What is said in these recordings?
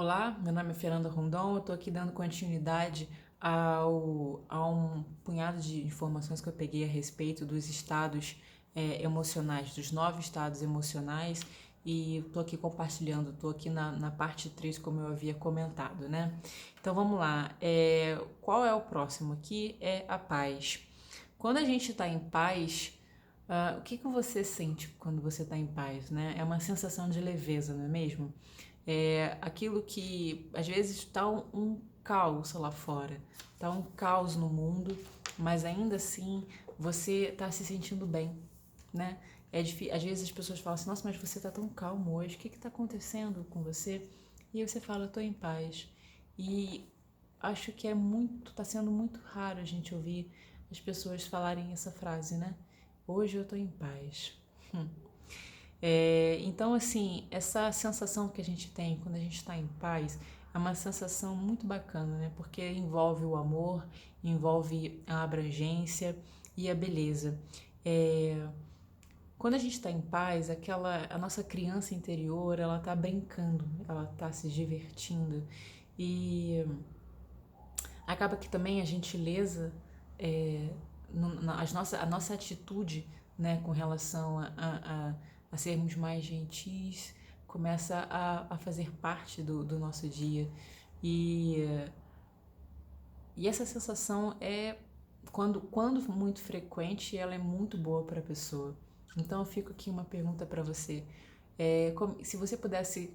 Olá, meu nome é Fernanda Rondon, eu estou aqui dando continuidade a um punhado de informações que eu peguei a respeito dos estados emocionais, dos 9 estados emocionais, e estou aqui compartilhando, estou aqui na parte 3 como eu havia comentado, né? Então vamos lá, qual é o próximo aqui? É a paz. Quando a gente está em paz, o que você sente quando você está em paz, né? É uma sensação de leveza, não é mesmo? É aquilo que às vezes está um caos lá fora, está um caos no mundo, mas ainda assim você está se sentindo bem, né? Às vezes as pessoas falam assim, nossa, mas você está tão calmo hoje, o que está acontecendo com você? E aí você fala, eu estou em paz. E acho que está sendo muito raro a gente ouvir as pessoas falarem essa frase, né? Hoje eu estou em paz. Então, assim, essa sensação que a gente tem quando a gente está em paz é uma sensação muito bacana, né? Porque envolve o amor, envolve a abrangência e a beleza. É, Quando a gente está em paz, a nossa criança interior, ela está brincando, ela está se divertindo e acaba que também a gentileza, é, a nossa atitude, né, com relação a sermos mais gentis, começa a fazer parte do nosso dia. E, e essa sensação quando muito frequente, ela é muito boa para a pessoa. Então, eu fico aqui uma pergunta para você. Se você pudesse,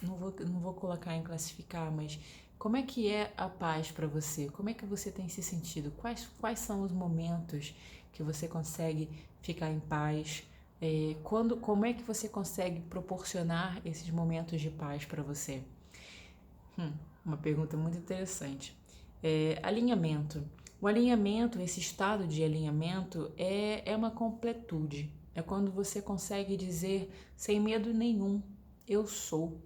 não vou colocar em classificar, mas como é que é a paz para você? Como é que você tem se sentido? Quais são os momentos que você consegue ficar em paz? Como é que você consegue proporcionar esses momentos de paz para você? Uma pergunta muito interessante. Alinhamento. O alinhamento, esse estado de alinhamento, é uma completude. É quando você consegue dizer sem medo nenhum, eu sou,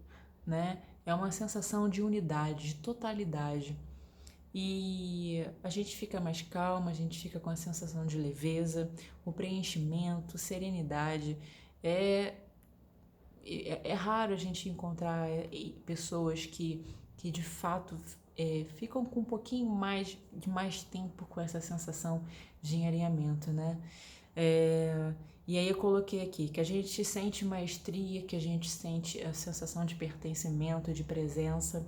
né? É uma sensação de unidade, de totalidade. E a gente fica mais calma, a gente fica com a sensação de leveza, o preenchimento, serenidade. É, é raro a gente encontrar pessoas que de fato ficam com um pouquinho de mais tempo com essa sensação de alinhamento, né? E aí eu coloquei aqui que a gente sente maestria, que a gente sente a sensação de pertencimento, de presença,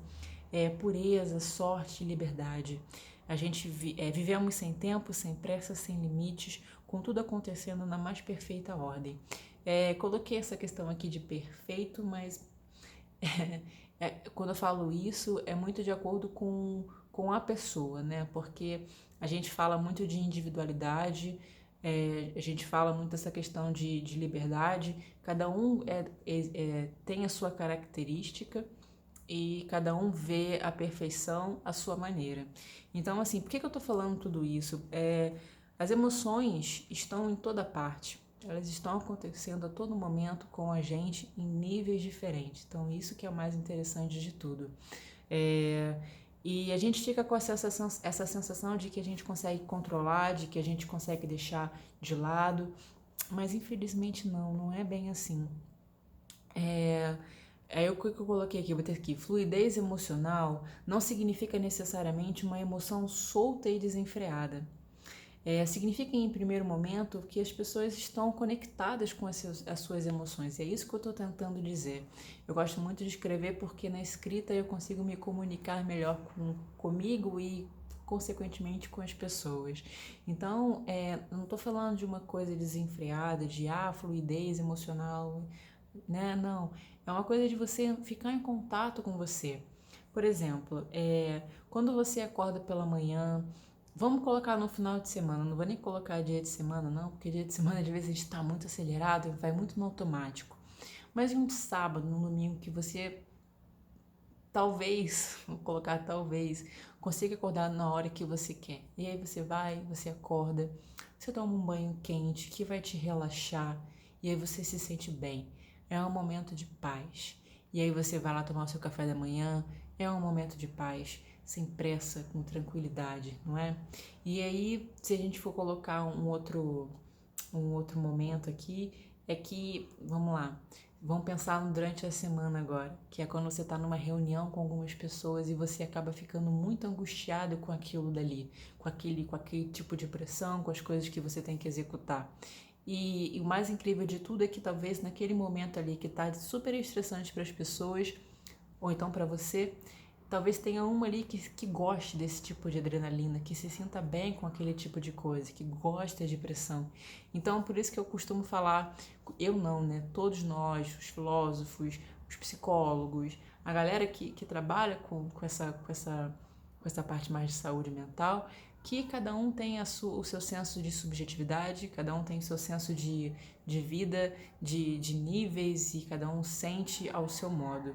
pureza, sorte e liberdade. Vivemos sem tempo, sem pressa, sem limites, com tudo acontecendo na mais perfeita ordem. Coloquei essa questão aqui de perfeito, mas quando eu falo isso é muito de acordo com a pessoa, né? Porque a gente fala muito de individualidade, a gente fala muito dessa questão de liberdade, cada um tem a sua característica e cada um vê a perfeição à sua maneira. Então, assim, por que eu tô falando tudo isso? As emoções estão em toda parte. Elas estão acontecendo a todo momento com a gente em níveis diferentes. Então, isso que é o mais interessante de tudo. É, e a gente fica com essa sensação de que a gente consegue controlar, de que a gente consegue deixar de lado, mas infelizmente não é bem assim. Aí o que eu coloquei aqui, eu vou ter aqui, fluidez emocional não significa necessariamente uma emoção solta e desenfreada. Significa em primeiro momento que as pessoas estão conectadas com as suas emoções. É isso que eu estou tentando dizer. Eu gosto muito de escrever porque na escrita eu consigo me comunicar melhor comigo e consequentemente com as pessoas. Então, não estou falando de uma coisa desenfreada, de fluidez emocional, né? Não, é uma coisa de você ficar em contato com você. Por exemplo, quando você acorda pela manhã, vamos colocar no final de semana, não vou nem colocar dia de semana não, porque dia de semana de vez a gente está muito acelerado e vai muito no automático. Mas em um sábado, num domingo que você talvez, vou colocar talvez, consiga acordar na hora que você quer. E aí você vai, você acorda, você toma um banho quente que vai te relaxar e aí você se sente bem. É um momento de paz. E aí você vai lá tomar o seu café da manhã, é um momento de paz, sem pressa, com tranquilidade, não é? E aí, se a gente for colocar um outro momento aqui, é que, vamos lá, Vamos pensar durante a semana agora, que é quando você está numa reunião com algumas pessoas e você acaba ficando muito angustiado com aquilo dali, com aquele tipo de pressão, com as coisas que você tem que executar. E o mais incrível de tudo é que talvez naquele momento ali que está super estressante para as pessoas, ou então para você, talvez tenha uma ali que goste desse tipo de adrenalina, que se sinta bem com aquele tipo de coisa, que gosta de pressão. Então, por isso que eu costumo falar, eu não, né? Todos nós, os filósofos, os psicólogos, a galera que trabalha com essa parte mais de saúde mental, que cada um tem o seu senso de subjetividade, cada um tem o seu senso de vida, de níveis, e cada um sente ao seu modo.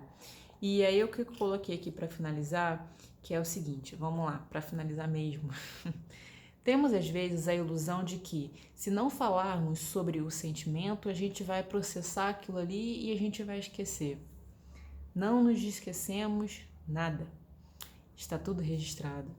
E aí o que eu coloquei aqui para finalizar, que é o seguinte, vamos lá, para finalizar mesmo. Temos às vezes a ilusão de que, se não falarmos sobre o sentimento, a gente vai processar aquilo ali e a gente vai esquecer. Não nos esquecemos nada. Está tudo registrado.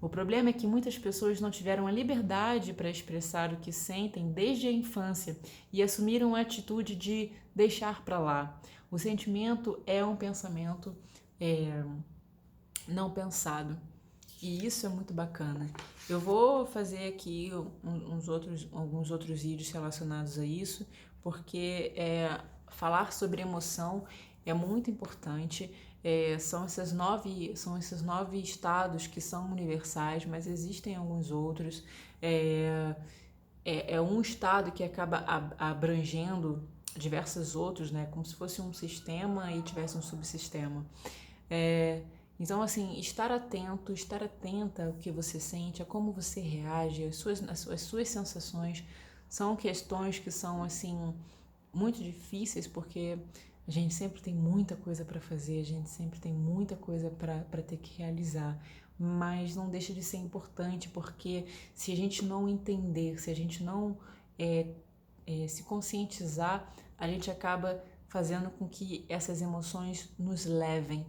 O problema é que muitas pessoas não tiveram a liberdade para expressar o que sentem desde a infância e assumiram a atitude de deixar para lá. O sentimento é um pensamento não pensado. E isso é muito bacana. Eu vou fazer aqui alguns outros vídeos relacionados a isso, porque falar sobre emoção é muito importante. São esses nove estados que são universais, mas existem alguns outros. É um estado que acaba abrangendo diversos outros, né? Como se fosse um sistema e tivesse um subsistema. Então, assim, estar atento, estar atenta ao que você sente, a como você reage, as suas sensações, são questões que são, assim, muito difíceis, porque a gente sempre tem muita coisa para fazer, a gente sempre tem muita coisa para ter que realizar, mas não deixa de ser importante, porque se a gente não entender, se a gente não se conscientizar, a gente acaba fazendo com que essas emoções nos levem,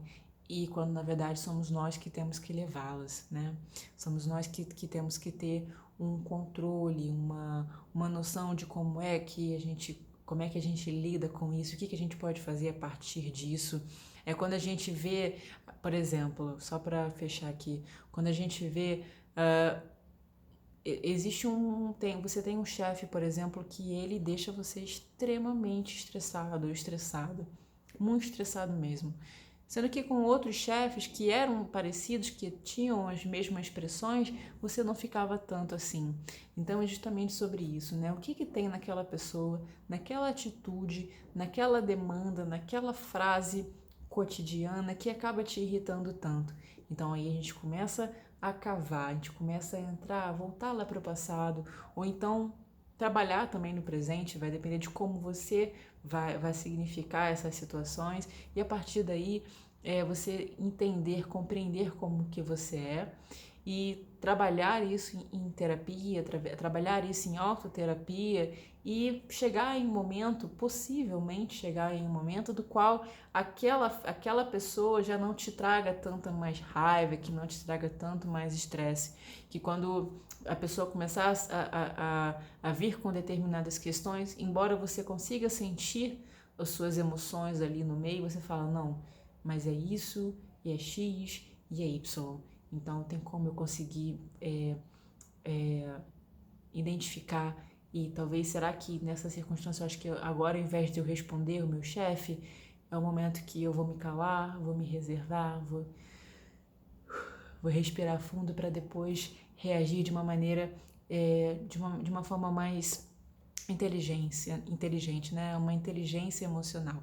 e quando na verdade somos nós que temos que levá-las, né? Somos nós que temos que ter um controle, uma noção de como é que a gente lida com isso, o que a gente pode fazer a partir disso. É quando a gente vê, por exemplo, só para fechar aqui, quando a gente vê você tem um chefe, por exemplo, que ele deixa você extremamente estressado ou estressado, muito estressado mesmo. Sendo que com outros chefes que eram parecidos, que tinham as mesmas expressões, você não ficava tanto assim. Então é justamente sobre isso, né? O que tem naquela pessoa, naquela atitude, naquela demanda, naquela frase cotidiana que acaba te irritando tanto. Então aí a gente começa a cavar, a gente começa a entrar, a voltar lá para o passado, ou então trabalhar também no presente, vai depender de como você vai significar essas situações, e a partir daí você entender, compreender como que você é, e trabalhar isso em terapia, trabalhar isso em autoterapia, e chegar em um momento, possivelmente chegar em um momento do qual aquela pessoa já não te traga tanta mais raiva, que não te traga tanto mais estresse, que quando a pessoa começar a vir com determinadas questões, embora você consiga sentir as suas emoções ali no meio, você fala, não, mas é isso, e é X, e é Y. Então tem como eu conseguir identificar, e talvez, será que nessa circunstância, eu acho que agora, ao invés de eu responder o meu chefe, é o momento que eu vou me calar, vou me reservar, vou respirar fundo para depois reagir de uma maneira, de uma forma mais inteligente, né? Uma inteligência emocional.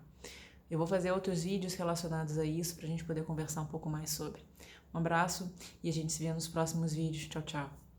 Eu vou fazer outros vídeos relacionados a isso para a gente poder conversar um pouco mais sobre. Um abraço e a gente se vê nos próximos vídeos. Tchau, tchau.